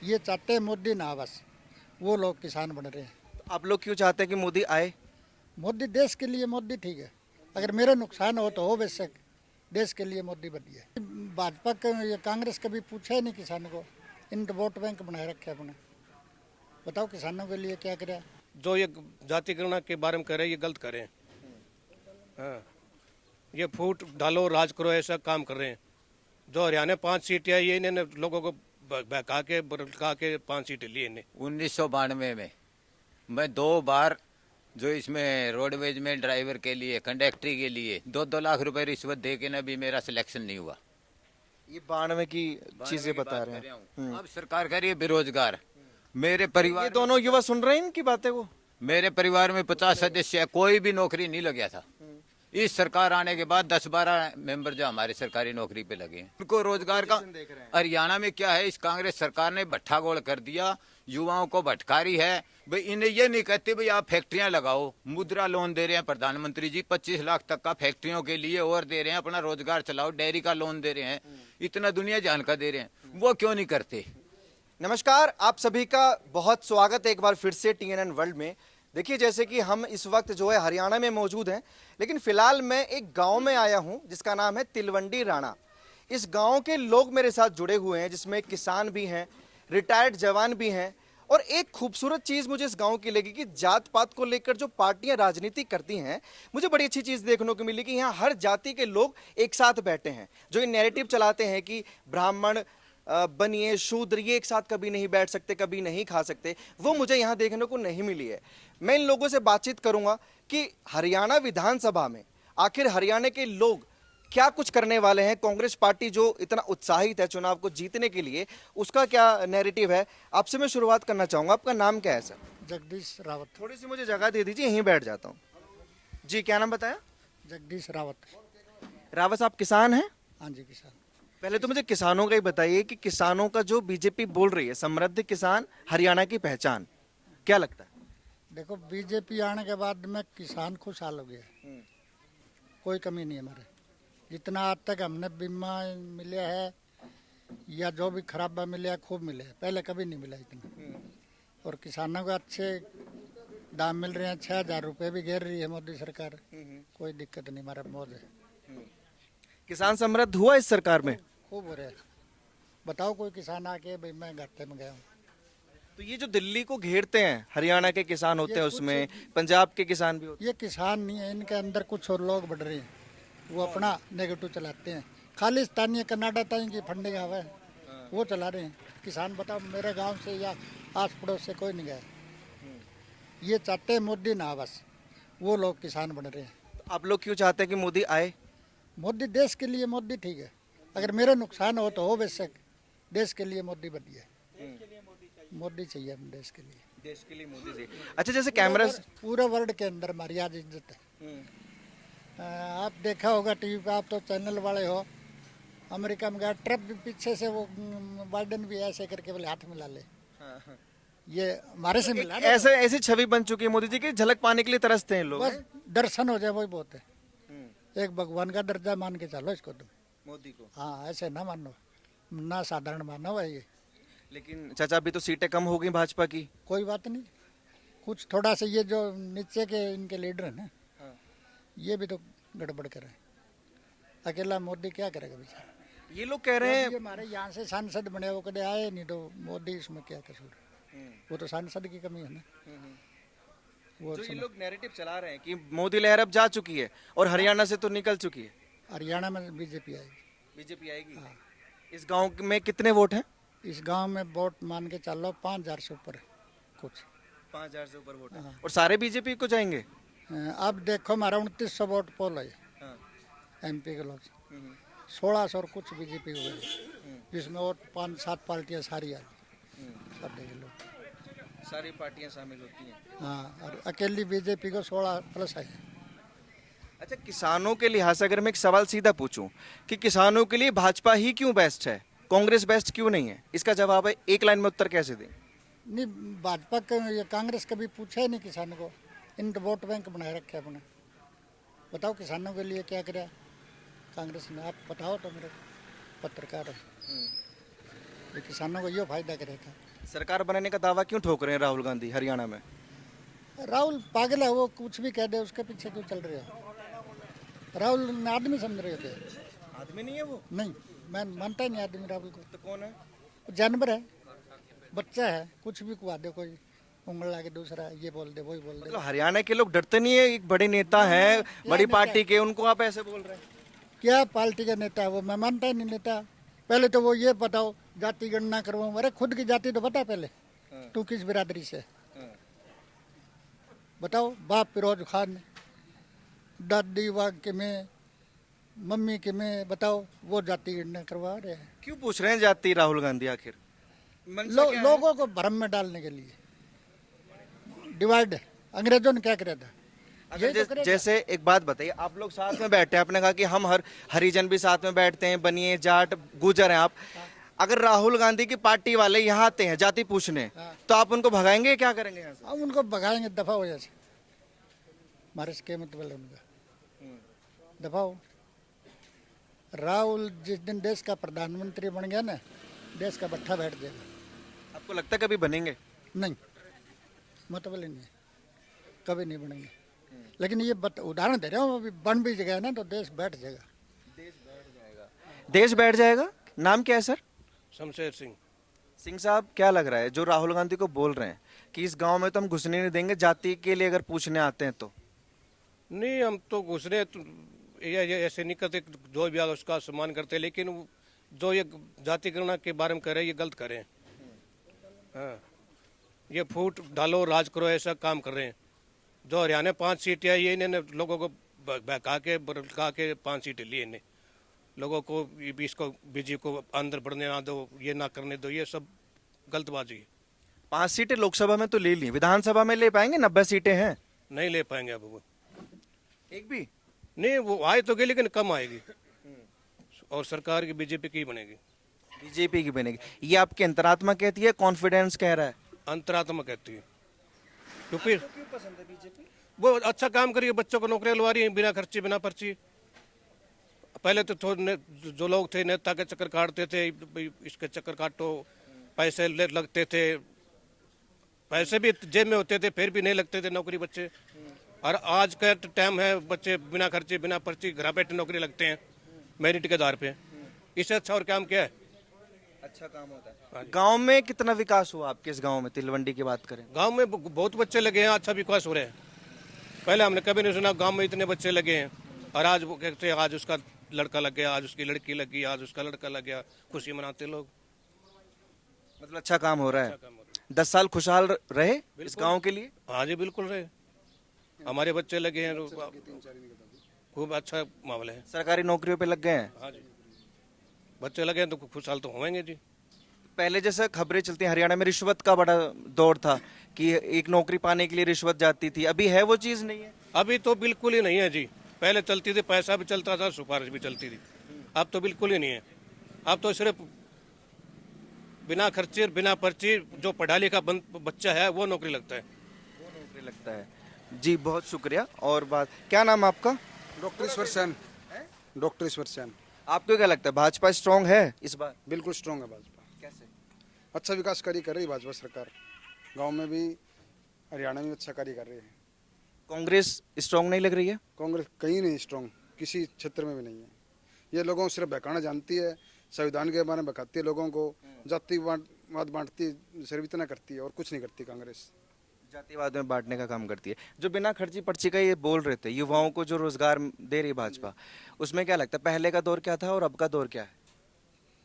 ये चाहते हैं मोदी ना बस, वो लोग किसान बन रहे हैं। तो आप लोग क्यों चाहते हैं कि मोदी आए? मोदी देश के लिए मोदी ठीक है, अगर मेरे नुकसान हो बेशक, देश के लिए मोदी बढ़िया है। भाजपा का ये कांग्रेस कभी पूछा ही नहीं किसान को, इन तो वोट बैंक बनाए रखे अपने। बताओ किसानों के लिए क्या करे। जो ये जातिगणना के बारे में करे ये गलत करें। हाँ, ये फूट डालो राज करो ऐसा काम कर रहे हैं। जो हरियाणा 5 सीटें आई ये इन्होंने लोगों को बहका के भड़का के 5 सीटें ली इन्हें। 1992 में मैं 2 बार जो इसमें रोडवेज में ड्राइवर के लिए कंडक्टरी के लिए 2-2 लाख रुपए रिश्वत दे के ना भी मेरा सिलेक्शन नहीं हुआ। ये 92 की चीजें बता रहे हैं। अब सरकार कह रही है बेरोजगार। मेरे परिवार ये दोनों युवा सुन रहे हैं इनकी बातें को? मेरे परिवार में 50 सदस्य है, कोई भी नौकरी नहीं लग गया था। इस सरकार आने के बाद 10-12 मेंबर जो हमारे सरकारी नौकरी पे लगे हैं उनको रोजगार का। हरियाणा में क्या है, इस कांग्रेस सरकार ने भट्ठा गोल कर दिया, युवाओं को भटकारी है। भाई इन्हें ये नहीं कहते भाई आप फैक्ट्रियां लगाओ, मुद्रा लोन दे रहे हैं प्रधानमंत्री जी 25 लाख तक का फैक्ट्रियों के लिए और दे रहे हैं, अपना रोजगार चलाओ, डेयरी का लोन दे रहे हैं, इतना दुनिया जान का दे रहे हैं, वो क्यों नहीं करते? नमस्कार, आप सभी का बहुत स्वागत है एक बार फिर से TNN वर्ल्ड में। देखिए जैसे कि हम इस वक्त जो है हरियाणा में मौजूद हैं, लेकिन फिलहाल मैं एक गांव में आया हूं जिसका नाम है तिलवंडी राणा। इस गांव के लोग मेरे साथ जुड़े हुए हैं, जिसमें किसान भी हैं, रिटायर्ड जवान भी हैं। और एक खूबसूरत चीज़ मुझे इस गांव की लगी कि जात पात को लेकर जो पार्टियां राजनीति करती हैं, मुझे बड़ी अच्छी चीज़ देखने को मिली कि यहाँ हर जाति के लोग एक साथ बैठे हैं। जो ये नैरेटिव चलाते हैं कि ब्राह्मण बनिए शूद्र ये एक साथ कभी नहीं बैठ सकते, कभी नहीं खा सकते, वो मुझे यहाँ देखने को नहीं मिली है। मैं इन लोगों से बातचीत करूंगा कि हरियाणा विधानसभा में आखिर हरियाणा के लोग क्या कुछ करने वाले हैं। कांग्रेस पार्टी जो इतना उत्साहित है चुनाव को जीतने के लिए, उसका क्या नैरेटिव है। आपसे मैं शुरुआत करना चाहूंगा, आपका नाम क्या है सर? जगदीश रावत। थोड़ी सी मुझे जगह दे दीजिए, यहीं बैठ जाता हूँ। जी क्या नाम बताया? जगदीश रावत। रावत साहब किसान हैं? हाँ जी किसान। पहले तो मुझे किसानों का ही बताइए कि किसानों का जो बीजेपी बोल रही है समृद्ध किसान हरियाणा की पहचान, क्या लगता है? देखो बीजेपी आने के बाद में किसान खुशहाल हो गया, कोई कमी नहीं है हमारे। जितना आज तक हमने बीमा मिला है या जो भी खराबा मिला है खूब मिले है, पहले कभी नहीं मिला इतना। और किसानों को अच्छे दाम मिल रहे हैं, 6,000 रुपये भी घेर रही है मोदी सरकार, कोई दिक्कत नहीं, हमारा मौज है। किसान समृद्ध हुआ इस सरकार में? खूब हो रहा है। बताओ कोई किसान आके भाई मैं घाटे में गया हूँ। तो ये जो दिल्ली को घेरते हैं हरियाणा के किसान होते हैं, उसमें पंजाब के किसान भी होते ये किसान नहीं है, इनके अंदर कुछ और लोग बढ़ रहे हैं, वो अपना नेगेटिव चलाते हैं। खालिस्तानी कनाडा ताई की फंडिंग आवे है, वो चला रहे हैं। किसान बताओ मेरे गांव से या आस पड़ोस से कोई नहीं गया। ये चाहते हैं मोदी ना बस, वो लोग किसान बन रहे हैं। हैं। आप लोग क्यों चाहते हैं कि मोदी आए? मोदी देश के लिए मोदी ठीक है, अगर मेरे नुकसान हो बेशक, देश के लिए मोदी बढ़िया है। मोदी चाहिए हम देश के लिए। देश के लिए मोदी जी। अच्छा जैसे कैमरा पूरे वर्ल्ड के अंदर हमारी आज इज्जत है। आप देखा होगा टीवी पे, आप तो चैनल वाले हो, अमेरिका में गया ट्रम्प भी पीछे से, वो बाइडेन भी ऐसे करके बोले हाथ मिला ले। ये हमारे से मिला ना, ऐसे ऐसी छवि बन चुकी है मोदी जी की, झलक पाने के लिए तरसते हैं लोग। बस दर्शन हो जाए वही बहुत है। एक भगवान का दर्जा मान के चलो इसको तुम, मोदी को। हाँ ऐसे ना मानो, ना साधारण मानो है ये। लेकिन चाचा अभी तो सीटें कम हो गई भाजपा की। कोई बात नहीं, कुछ थोड़ा सा ये जो नीचे के इनके लीडर हैं ना, ये भी तो गड़बड़ कर रहे हैं। अकेला मोदी क्या करेगा बेचारा। ये लोग कह रहे हैं ये हमारे यहाँ से सांसद बने, वो कदे आए नहीं, तो मोदी इसमें क्या कसूर है। वो तो सांसद की कमी है ना। वो जो ये लोग नैरेटिव चला रहे हैं कि मोदी लहर अब जा चुकी है और हरियाणा से तो निकल चुकी है, हरियाणा में बीजेपी आएगी। बीजेपी आएगी। इस गांव में कितने वोट हैं? इस गांव में वोट मान के चलो 5,000 से ऊपर है कुछ। 5,000 से ऊपर वोट है। और सारे बीजेपी को जाएंगे? अब देखो हमारा 2900 वोट पोल है MP के लोग, 1600 और कुछ बीजेपी को गए, जिसमें और 5-7 पार्टियां सारी आ गई, सारी पार्टियां शामिल होती हैं। हाँ, और अकेली बीजेपी को 16+ है। अच्छा किसानों के लिहाज से अगर मैं एक सवाल सीधा पूछूं कि किसानों के लिए भाजपा ही क्यों बेस्ट है, कांग्रेस बेस्ट क्यों नहीं है, इसका जवाब है एक लाइन में उत्तर कैसे दें? नहीं, भाजपा का ये कांग्रेस कभी पूछा ही नहीं किसान को, इन तो वोट बैंक बनाए रखे अपने। बताओ किसानों के लिए क्या करे कांग्रेस ने, आप बताओ तो मेरे पत्रकार हो। ये किसानों को ये फायदा करे था। सरकार बनाने का दावा क्यों ठोक रहे हैं राहुल गांधी हरियाणा में? राहुल पागल है, वो कुछ भी कह दे उसके पीछे क्यों चल रहे हो? राहुल ने आदमी समझ रहे थे। आदमी नहीं है वो, नहीं, मैं मानता ही नहीं आदमी राहुल को। तो कौन है? वो जानवर है, बच्चा है, कुछ भी कुआ दे, कोई उंगल लाके दूसरा ये बोल दे वही बोल दे। मतलब हरियाणा के लोग डरते नहीं है? एक बड़े नेता हैं, बड़ी पार्टी के, उनको आप ऐसे बोल रहे हैं? क्या पार्टी का नेता है वो? मैं मानता ही नहीं नेता। पहले तो वो ये बताओ, जाति गणना करवाऊं। अरे खुद की जाति तो बता पहले, तू किस बिरादरी से? बताओ। बाप फिरोज खान, दादी वाग के में, मम्मी के में, बताओ वो जाति गणना करवा रहे हैं। क्यों पूछ रहे हैं जाति राहुल गांधी आखिर? मंशा क्या है? लोगों को भ्रम में डालने के लिए। डिवाइड अंग्रेजों ने क्या किया था? अगर ये तो करेगा। जैसे एक बात बताइए, आप लोग साथ में बैठे हैं, आपने कहा कि हम हरिजन भी साथ में बैठते हैं, बनिए जाट गुजर हैं आप। अगर राहुल गांधी की पार्टी वाले यहाँ आते हैं जाति पूछने, तो आप उनको भगाएंगे? क्या करेंगे यहाँ से? हम उनको भगाएंगे, दफा हो जैसे। हमारे से क्या मतलब है उनका? दफा हो। राहुल जिस दिन देश का प्रधानमंत्री बन गया ना, देश का बट्ठा बैठ जाएगा। आपको लगता है कभी बनेंगे? नहीं, मतलब ही नहीं, कभी नहीं बनेंगे। लेकिन ये उदाहरण दे रहा हूँ, अभी बन भी गया ना तो देश बैठ जाएगा। देश बैठ जाएगा। नाम क्या है सर? शमशेर सिंह। सिंह साहब, क्या लग रहा है जो राहुल गांधी को बोल रहे हैं कि इस गांव में तो हम घुसने नहीं देंगे जाति के लिए, अगर पूछने आते हैं तो? नहीं, हम तो घुसने तो ये ऐसे नहीं करते, जो भी आगे उसका सम्मान करते, लेकिन जो ये जाति गणना के बारे में करे ये गलत करे हैं। हाँ, ये फूट डालो राज करो ऐसा काम कर रहे हैं। जो हरियाणा 5 सीटें आई है, इन्होंने लोगों को बहका के 5 सीटें ली इन्हें। लोगों को इसको बीजेपी को अंदर बढ़ने ना दो, ये ना करने दो, ये सब गलतबाजी है। 5 सीटें लोकसभा में तो ले ली, विधानसभा में ले पाएंगे? 90 सीटें हैं। नहीं ले पाएंगे अब वो। एक भी नहीं, वो आए तो गए लेकिन कम आएगी, और सरकार की बीजेपी की बनेगी। बीजेपी की बनेगी, ये आपकी अंतरात्मा कहती है, कॉन्फिडेंस कह रहा है? अंतरात्मा कहती है, क्योंकि वो अच्छा काम करिए, बच्चों को नौकरियां लवा रही है बिना खर्ची बिना पर्ची। पहले तो जो लोग थे नेता के चक्कर काटते थे, इसके चक्कर काटो, पैसे लगते थे, पैसे भी जेब में होते थे फिर भी नहीं लगते थे नौकरी बच्चे। और आज का टाइम है, बच्चे बिना खर्चे बिना पर्ची घर बैठे नौकरी लगते हैं मेरिट के आधार पे। इससे अच्छा और काम क्या है? अच्छा काम होता है। गांव में कितना विकास हुआ आपके इस गांव में, तिलवंडी की बात करें? गांव में बहुत बच्चे लगे हैं, अच्छा विकास हो रहा है। पहले हमने कभी नहीं सुना गांव में इतने बच्चे लगे हैं, और आज वो कहते हैं आज उसका लड़का लग गया, आज उसकी लड़की लगी, आज उसका लड़का लग गया, खुशी मनाते लोग। मतलब अच्छा काम हो रहा है। अच्छा काम हो रहा 10 साल खुशहाल रहे इस गांव के लिए? है। हाँ जी, बिल्कुल रहे, हमारे बच्चे लगे हैं, खूब अच्छा मामला है। सरकारी नौकरियों पे लग गए हैं? हाँ जी, बच्चे लगे हैं तो खुशहाल तो होंगे जी। पहले जैसे खबरें चलती हैं हरियाणा में रिश्वत का बड़ा दौर था कि एक नौकरी पाने के लिए रिश्वत जाती थी, अभी है वो चीज नहीं है? अभी तो बिल्कुल ही नहीं है जी। पहले चलती थी, पैसा भी चलता था, सिफारिश भी चलती थी। अब तो बिल्कुल ही नहीं है। अब तो सिर्फ बिना खर्चे बिना पर्ची जो पढ़ा लिखा बच्चा है वो नौकरी लगता है। वो नौकरी लगता है जी। बहुत शुक्रिया। और बात, क्या नाम आपका? डॉक्टर ईश्वर सेन। डॉक्टर ईश्वर सेन। आपको क्या लगता है भाजपा स्ट्रांग है इस बार? बिल्कुल स्ट्रांग है भाजपा। कैसे? अच्छा विकास कार्य कर रही है भाजपा सरकार, गांव में भी हरियाणा में भी अच्छा कार्य कर रही है। कांग्रेस स्ट्रांग नहीं लग रही है? कांग्रेस कहीं नहीं स्ट्रांग, किसी क्षेत्र में भी नहीं है। ये लोगों को सिर्फ बहकाना जानती है, संविधान के बारे में बहकाती है लोगों को, जातिवाद बांटती है, सिर्फ इतना करती है और कुछ नहीं करती कांग्रेस। जातिवाद में बांटने का काम करती है। जो बिना खर्ची पर्ची का ये बोल रहे थे, युवाओं को जो रोजगार दे रही है भाजपा, उसमें क्या लगता है पहले का दौर क्या था और अब का दौर क्या है?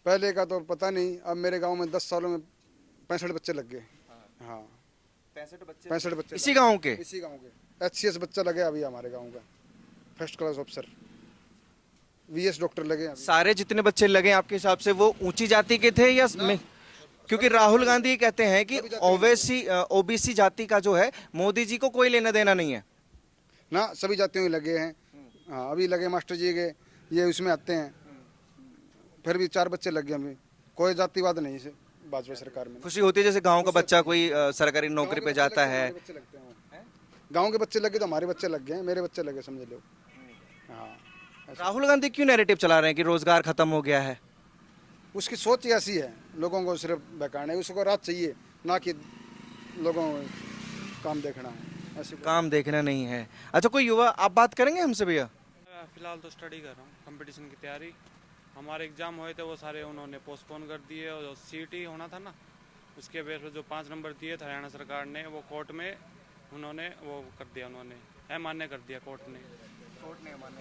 पहले का तो पता नहीं, अब मेरे गांव में 10 सालों में 65 बच्चे लग गए। हाँ 65 बच्चे इसी गांव के? इसी गांव के। HCS बच्चा लगे अभी हमारे गांव का, first class officer. VS doctor लगे अभी। सारे जितने बच्चे लगे आपके हिसाब से वो ऊंची जाति के थे या क्योंकि राहुल गांधी कहते हैं कि ओबीसी जाति का जो है मोदी जी को कोई लेना देना नहीं है ना, सभी जातियों में लगे हैं। हाँ अभी लगे मास्टर जी के, ये उसमें आते हैं, फिर भी 4 बच्चे लग गए अभी। कोई जातिवाद नहीं है भाजपा सरकार में। खुशी होती है जैसे गांव का बच्चा कोई सरकारी नौकरी पे जाता है? गांव के बच्चे लगे तो हमारे बच्चे लग गए, मेरे बच्चे लगे समझ लो। हाँ राहुल गांधी क्यों नैरेटिव चला रहे हैं कि रोजगार खत्म हो गया है? उसकी सोच ही ऐसी है, लोगों को सिर्फ बहकाना है, उसको राज चाहिए। ना कि लोगों को काम देखना है ऐसी काम देखना नहीं है। अच्छा, कोई युवा आप बात करेंगे हमसे भैया? फिलहाल तो स्टडी कर रहा हूँ, कंपटीशन की तैयारी। हमारे एग्ज़ाम हुए थे वो सारे उन्होंने पोस्टपोन कर दिए, और सीटी होना था ना, उसके बेस पर जो 5 नंबर दिए थे हरियाणा सरकार ने, वो कोर्ट में उन्होंने वो कर दिया, उन्होंने अमान्य कर दिया कोर्ट ने।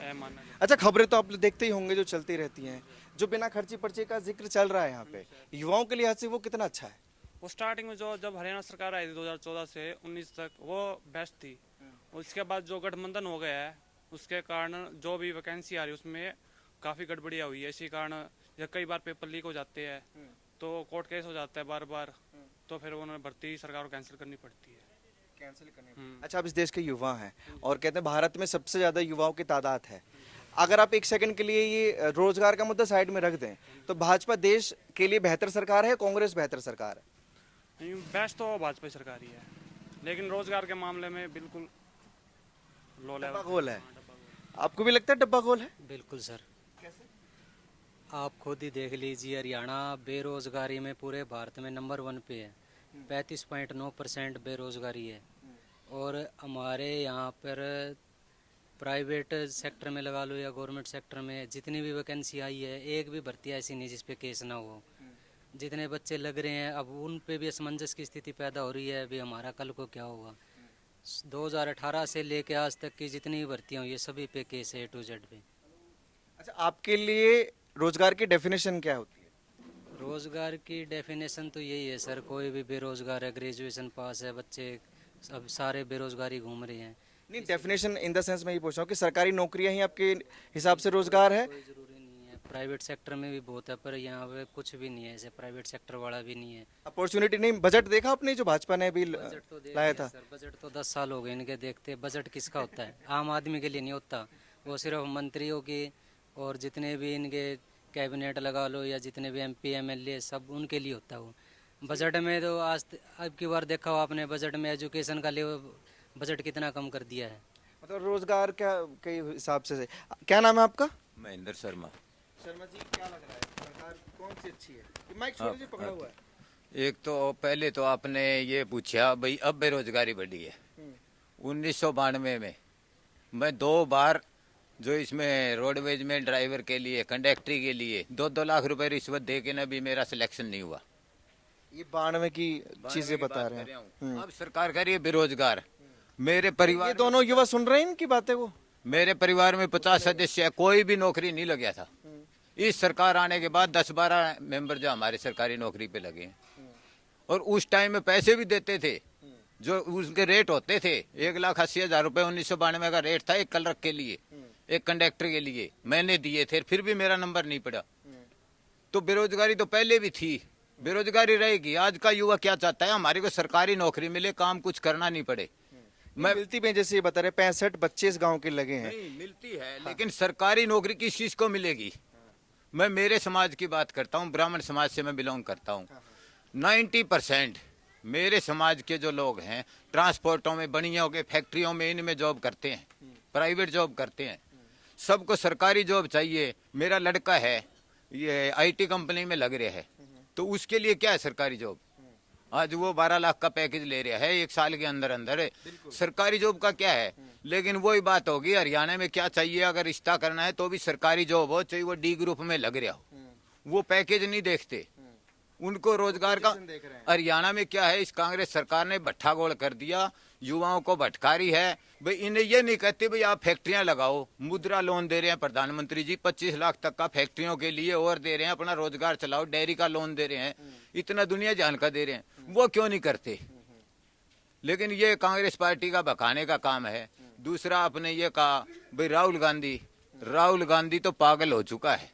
अमान्य। अच्छा, खबरें तो आप लोग देखते ही होंगे जो चलती रहती हैं, जो बिना खर्ची पर्चे का जिक्र चल रहा है यहाँ पे, युवाओं के लिहाज से वो कितना अच्छा है? वो स्टार्टिंग में जो जब हरियाणा सरकार आई थी 2014 से 19 तक, वो बेस्ट थी। उसके बाद जो गठबंधन हो गया है, उसके कारण जो भी वैकेंसी आ रही है उसमें काफ़ी गड़बड़ियाँ हुई है। इसी कारण जब कई बार पेपर लीक हो जाते हैं तो कोर्ट केस हो जाता है बार बार, तो फिर उन्होंने भर्ती सरकार को कैंसिल करनी पड़ती है। अच्छा, आप इस देश के युवा हैं और कहते हैं भारत में सबसे ज्यादा युवाओं की तादाद है। अगर आप एक सेकंड के लिए ये रोजगार का मुद्दा साइड में रख दें, तो भाजपा देश के लिए बेहतर सरकार है, कांग्रेस बेहतर सरकार है? बेस्ट तो भाजपा सरकार ही है, लेकिन रोजगार के मामले में बिल्कुल लो डब्बा लेवल। गोल है। आपको भी लगता है डब्बा गोल है? बिल्कुल सर। आप खुद ही देख लीजिए, हरियाणा बेरोजगारी में पूरे भारत में नंबर 1 पे है। 35.9% बेरोजगारी है। और हमारे यहाँ पर प्राइवेट सेक्टर में लगा लो या गवर्नमेंट सेक्टर में जितनी भी वैकेंसी आई है, एक भी भर्ती ऐसी नहीं जिस पे केस ना हो। जितने बच्चे लग रहे हैं, अब उन पे भी असमंजस की स्थिति पैदा हो रही है, अभी हमारा कल को क्या होगा। 2018 से लेके आज तक की जितनी भी भर्तियाँ हुई है, सभी पे केस है, A to Z पे। अच्छा, आपके लिए रोजगार की डेफिनेशन क्या होती है? रोजगार की डेफिनेशन तो यही है सर, कोई भी बेरोजगार है, ग्रेजुएशन पास है, बच्चे अब सारे बेरोजगारी घूम रहे हैं। नहीं, डेफिनेशन इन द सेंस मैं ये पूछ रहा हूँ कि सरकारी नौकरियां ही आपके हिसाब से रोजगार है? कोई जरूरी नहीं है, प्राइवेट सेक्टर में भी बहुत है, पर यहाँ पे कुछ भी नहीं है ऐसे प्राइवेट सेक्टर वाला भी नहीं है। अपॉर्चुनिटी नहीं। बजट देखा आपने जो भाजपा ने अभी बजट तो देख लाया लिया था? सर, बजट तो 10 साल हो गए इनके देखते। बजट किसका होता है? आम आदमी के लिए नहीं होता, वो सिर्फ मंत्रियों की और जितने भी इनके कैबिनेट लगा लो या जितने भी MP MLA सब उनके लिए होता है वो। बजट में तो अब की बार देखा हो आपने, बजट में एजुकेशन का लेवल बजट कितना कम कर दिया है। मतलब रोजगार क्या के हिसाब से? क्या नाम है आपका? महेंद्र शर्मा। शर्मा जी, क्या लग रहा है सरकार कौन सी अच्छी है? माइक छोड़ जी, पकड़ा हुआ है। एक तो पहले तो आपने ये पूछा भाई अब बेरोजगारी बढ़ी है। 1992 में मैं 2 बार जो इसमें रोडवेज में ड्राइवर के लिए, कंडक्टरी के लिए 2-2 लाख रुपए रिश्वत दे के ना भी मेरा सिलेक्शन नहीं हुआ। ये 92 की चीजें बता रहे कर हैं। रहा हूं। अब सरकार कर रही है बेरोजगार। मेरे परिवार ये दोनों युवा सुन रहे हैं इनकी बातें को? मेरे परिवार में 50 सदस्य है, कोई भी नौकरी नहीं लग गया था। इस सरकार आने के बाद 10-12 मेंबर जो हमारे सरकारी नौकरी पे लगे हैं, और उस टाइम में पैसे भी देते थे जो उसके रेट होते थे। 1,80,000 रुपए 1992 का रेट था एक क्लर्क के लिए, एक कंडक्टर के लिए। मैंने दिए थे, फिर भी मेरा नंबर नहीं पड़ा। तो बेरोजगारी तो पहले भी थी, बेरोजगारी रहेगी। आज का युवा क्या चाहता है? हमारे को सरकारी नौकरी मिले, काम कुछ करना नहीं पड़े। मैं मिलती भी, जैसे ये बता रहे 65 बच्चे इस गांव के लगे हैं। नहीं मिलती है, लेकिन सरकारी नौकरी किस चीज को मिलेगी? मैं मेरे समाज की बात करता हूँ, ब्राह्मण समाज से मैं बिलोंग करता हूँ। 90% मेरे समाज के जो लोग हैं ट्रांसपोर्टों में, बनियों के, फैक्ट्रियों में, इनमें जॉब करते हैं, प्राइवेट जॉब करते हैं। सबको सरकारी जॉब चाहिए। मेरा लड़का है ये IT कंपनी में लग रहा है, तो उसके लिए क्या है सरकारी जॉब? आज वो 12 लाख का पैकेज ले रहा है 1 साल के अंदर अंदर। सरकारी जॉब का क्या है? लेकिन वही बात होगी, हरियाणा में क्या चाहिए? अगर रिश्ता करना है तो भी सरकारी जॉब हो, चाहिए वो D ग्रुप में लग रहा हो। वो पैकेज नहीं देखते, उनको रोजगार का। हरियाणा में क्या है? इस कांग्रेस सरकार ने भट्ठा गोल कर दिया, युवाओं को भटकारी है। भाई इन्हें ये नहीं कहते भाई आप फैक्ट्रियां लगाओ। मुद्रा लोन दे रहे हैं प्रधानमंत्री जी, 25 लाख तक का फैक्ट्रियों के लिए और दे रहे हैं, अपना रोजगार चलाओ। डेयरी का लोन दे रहे हैं, इतना दुनिया जान का दे रहे हैं, वो क्यों नहीं करते? लेकिन ये कांग्रेस पार्टी का भकाने का काम है। दूसरा आपने ये कहा भाई राहुल गांधी तो पागल हो चुका है।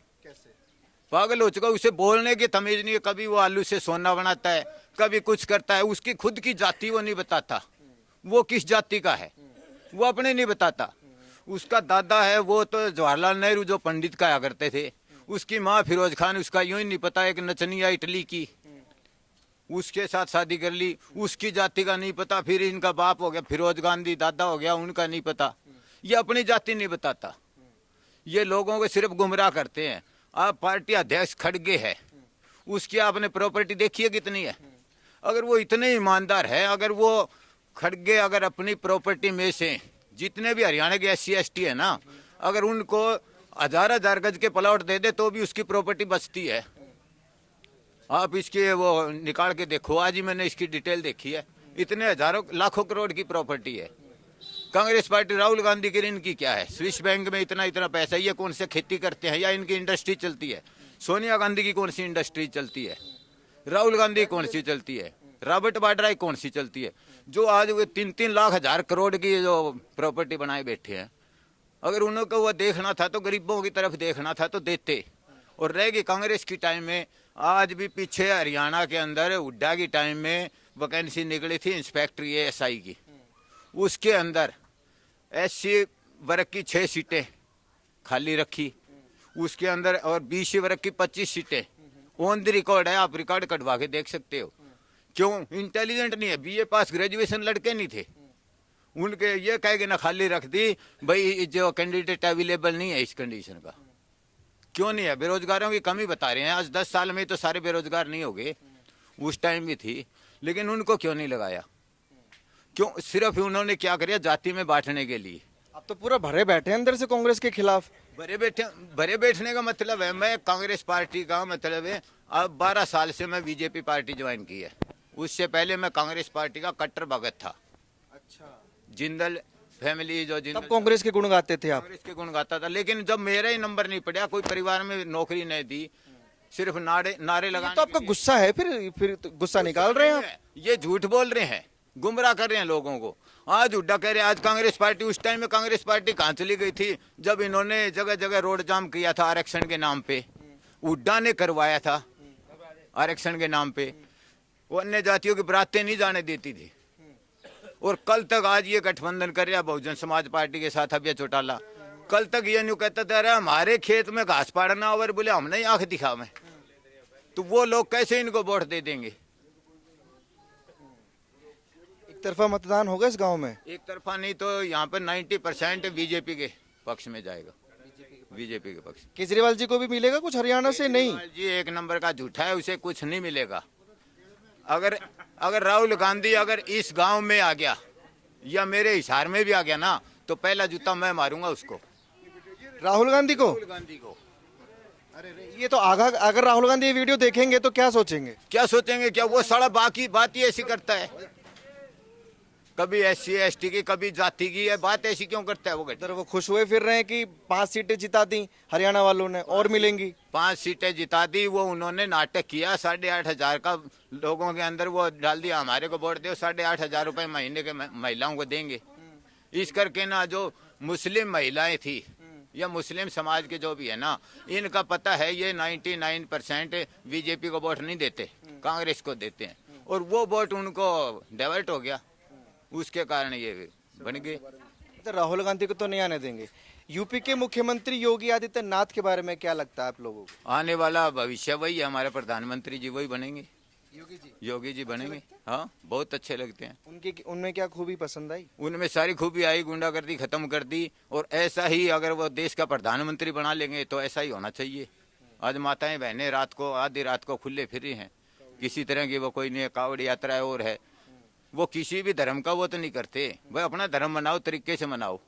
पागल हो चुका, उसे बोलने की तमीज नहीं है। कभी वो आलू से सोना बनाता है, कभी कुछ करता है। उसकी खुद की जाति वो नहीं बताता, वो किस जाति का है वो अपने नहीं बताता। उसका दादा है वो तो जवाहरलाल नेहरू जो पंडित कहा करते थे, उसकी माँ फिरोज खान, उसका यूं ही नहीं पता एक नचनिया इटली की, उसके साथ शादी कर ली, उसकी जाति का नहीं पता। फिर इनका बाप हो गया फिरोज गांधी, दादा हो गया, उनका नहीं पता। ये अपनी जाति नहीं बताता, ये लोगों को सिर्फ गुमराह करते हैं। आप पार्टी अध्यक्ष खड़गे है, उसकी आपने प्रॉपर्टी देखी है कितनी है? अगर वो इतने ईमानदार है, अगर वो खड़गे अगर अपनी प्रॉपर्टी में से जितने भी हरियाणा के SC ST है ना, अगर उनको 1000 गज के प्लॉट दे दे तो भी उसकी प्रॉपर्टी बचती है। आप इसके वो निकाल के देखो, आज ही मैंने इसकी डिटेल देखी है, इतने हजारों लाखों करोड़ की प्रॉपर्टी है। कांग्रेस पार्टी राहुल गांधी की इनकी क्या है, स्विस बैंक में इतना इतना पैसा, ये कौन से खेती करते हैं या इनकी इंडस्ट्री चलती है? सोनिया गांधी की कौन सी इंडस्ट्री चलती है? राहुल गांधी कौन सी चलती है? रॉबर्ट वाड्रा कौन सी चलती है? जो आज वो 3-3 लाख 1000 करोड़ की जो प्रॉपर्टी बनाए बैठे हैं, अगर उनको वो देखना था तो गरीबों की तरफ देखना था तो देते। और रहेगी कांग्रेस की टाइम में, आज भी पीछे हरियाणा के अंदर हुड्डा की टाइम में वैकेंसी निकली थी इंस्पेक्टर SI की, उसके अंदर SC वर्ग की 6 सीटें खाली रखी, उसके अंदर और BC वर्ग की 25 सीटें ऑन द रिकॉर्ड है, आप रिकॉर्ड कटवा के देख सकते हो। क्यों? इंटेलिजेंट नहीं है, BA पास ग्रेजुएशन लड़के नहीं थे, उनके ये कह के ना खाली रख दी भाई जो कैंडिडेट अवेलेबल नहीं है इस कंडीशन का। क्यों नहीं है? बेरोजगारों की कमी बता रहे हैं, आज 10 साल में तो सारे बेरोजगार नहीं हो गए, उस टाइम भी थी, लेकिन उनको क्यों नहीं लगाया? क्यों? सिर्फ उन्होंने क्या किया, जाति में बांटने के लिए। अब तो पूरा भरे बैठे हैं अंदर से कांग्रेस के खिलाफ। भरे बैठने का मतलब है, मैं कांग्रेस पार्टी का मतलब है, अब 12 साल से मैं BJP पार्टी ज्वाइन की है, उससे पहले मैं कांग्रेस पार्टी का कट्टर भगत था। अच्छा, जिंदल फैमिली जो तब जिंदल कांग्रेस के गुण गाते थे आप? कांग्रेस के गुण गाता था, लेकिन जब मेरा ही नंबर नहीं पड़ा, कोई परिवार में नौकरी नहीं दी, सिर्फ नारे ये लगाने तो आपका के लिए। गुस्सा है, फिर तो गुस्सा निकाल रहे हैं आप। ये झूठ बोल रहे हैं, गुमराह कर रहे हैं लोगों को। आज हुड्डा कह रहे हैं आज कांग्रेस पार्टी, उस टाइम में कांग्रेस पार्टी कहाँ चली गई थी जब इन्होंने जगह जगह रोड जाम किया था आरक्षण के नाम पे? हुड्डा ने करवाया था आरक्षण के नाम पे, वो अन्य जातियों की बरातें नहीं जाने देती थी। और कल तक आज ये गठबंधन कर रहा बहुजन समाज पार्टी के साथ अभय चौटाला, कल तक ये न्यू कहता था अरे हमारे खेत में घास पाड़ना और बोले हमने आंख दिखा में, तो वो लोग कैसे इनको वोट दे देंगे? एक तरफा मतदान होगा इस गांव में? एक तरफा नहीं तो यहाँ पर 90% BJP के पक्ष में जाएगा, BJP के पक्ष। केजरीवाल जी को भी मिलेगा कुछ हरियाणा से? नहीं जी, एक नंबर का झूठा है, उसे कुछ नहीं मिलेगा। अगर राहुल गांधी अगर इस गांव में आ गया या मेरे हिसार में भी आ गया ना, तो पहला जूता मैं मारूंगा उसको, राहुल गांधी को। राहुल गांधी को। ये तो अगर राहुल गांधी ये वीडियो देखेंगे तो क्या सोचेंगे? क्या सोचेंगे? क्या वो साला बाकी बात ही ऐसी करता है, कभी SC ST की कभी जाति की है, बात ऐसी क्यों करता है वो? इधर वो खुश हुए फिर रहे हैं कि 5 सीटें जिता दी हरियाणा वालों ने और मिलेंगी। 5 सीटें जिता दी, वो उन्होंने नाटक किया, 8,500 का लोगों के अंदर वो डाल दिया, हमारे को वोट दो, 8,500 रुपए महीने के महिलाओं को देंगे। इस करके ना जो मुस्लिम महिलाएं थी या मुस्लिम समाज के जो भी है ना, इनका पता है ये 99% BJP को वोट नहीं देते, कांग्रेस को देते हैं, और वो वोट उनको डाइवर्ट हो गया, उसके कारण ये बन गए। तो राहुल गांधी को तो नहीं आने देंगे। यूपी के मुख्यमंत्री योगी आदित्यनाथ के बारे में क्या लगता है आप लोगों को? आने वाला भविष्य वही है, हमारे प्रधानमंत्री जी वही बनेंगे, योगी जी बनेंगे। हाँ, बहुत अच्छे लगते हैं। उनमें क्या खूबी पसंद आई? उनमें सारी खूबी आई, गुंडागर्दी खत्म कर दी, और ऐसा ही अगर वो देश का प्रधानमंत्री बना लेंगे तो ऐसा ही होना चाहिए। आज माताएं बहनें रात को आधी रात को खुले फिर रही हैं, किसी तरह की वो कोई नहीं, कावड़ यात्रा और है, वो किसी भी धर्म का वो तो नहीं करते भाई, अपना धर्म मनाओ, तरीके से मनाओ।